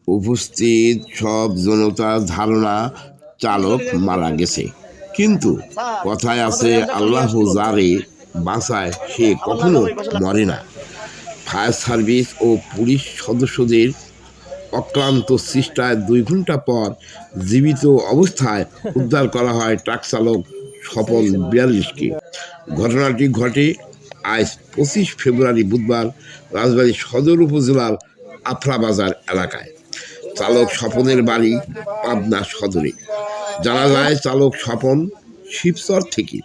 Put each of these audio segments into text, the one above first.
উপস্থিত সব জনতার ধারণা চালক মারা গেছে, কিন্তু কথায় আছে আল্লাহ যারে বাঁচায় সে কখনো মরে না। ফায়ার সার্ভিস ও পুলিশ সদস্যদের অক্লান্ত চেষ্টায় 2 ঘন্টা পর জীবিত অবস্থায় উদ্ধার করা হয় ট্রাক চালক স্বপন 42কে। ঘটনাটি ঘটে আজ 25 ফেব্রুয়ারি বুধবার রাজবাড়ী সদর উপজেলার আফরাবাজার এলাকায়। চালক স্বপনের বাড়ি পাবনা সদরে। জানা যায় চালক স্বপন শিবচর থেকে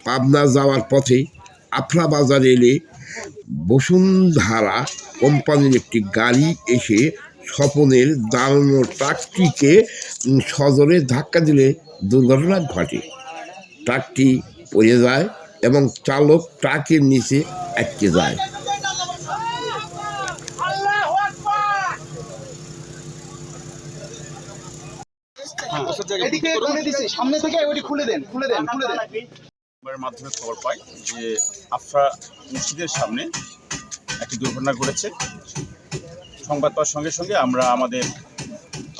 পাবনা যাওয়ার পথে আফরাবাজার এলে বসুন্ধরা কোম্পানির একটি গাড়ি এসে স্বপনের দাঁড়ানো ট্রাকটিকে সজোরে ধাক্কা দিলে দুর্ঘটনা ঘটে। ট্রাকটি পড়ে যায় এবং চালক ট্রাকের নিচে আটকে যায়। মাধ্যমে খবর পাই যে আফরা মসজিদের সামনে একটি দুর্ঘটনা ঘটেছে। সংবাদ পাওয়ার সঙ্গে সঙ্গে আমরা আমাদের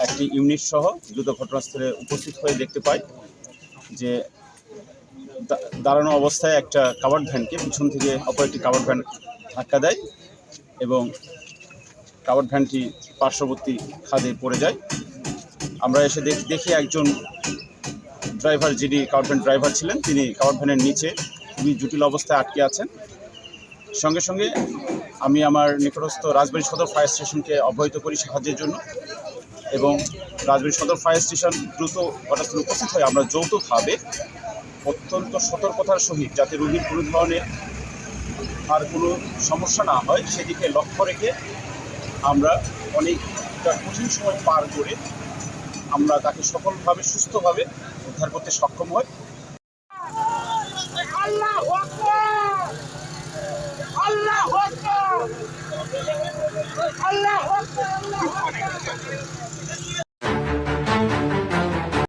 একটি ইউনিট সহ দ্রুত ঘটনাস্থলে উপস্থিত হয়ে দেখতে পাই যে দাঁড়ানো অবস্থায় একটা কাভার্ড ভ্যানকে পিছন থেকে অপর একটি কাভার্ড ভ্যান ধাক্কা দেয় এবং কাভার্ড ভ্যানটি পার্শ্ববর্তী খাদে পড়ে যায়। আমরা এসে দেখি একজন ড্রাইভার, যিনি কাভার্ড ভ্যান ড্রাইভার ছিলেন, তিনি কাভার্ড ভ্যানের নিচে খুবই জটিল অবস্থায় আটকে আছেন। সঙ্গে সঙ্গে আমি আমার নিকটস্থ রাজবাড়ী সদর ফায়ার স্টেশনকে অবহিত করি সাহায্যের জন্য এবং রাজবাড়ী সদর ফায়ার স্টেশন দ্রুত ঘটনাস্থলে উপস্থিত হয়ে আমরা যৌথভাবে অত্যন্ত সতর্কতার সহিত যাতে রোগীর কোনো ধরনের আর কোনো সমস্যা না হয় সেদিকে লক্ষ্য রেখে আমরা অনেকটা কঠিন সময় পার করে আমরা তাকে সফলভাবে সুস্থভাবে উদ্ধার করতে সক্ষম হই। আল্লাহু আকবার, আল্লাহু আকবার, আল্লাহু আকবার।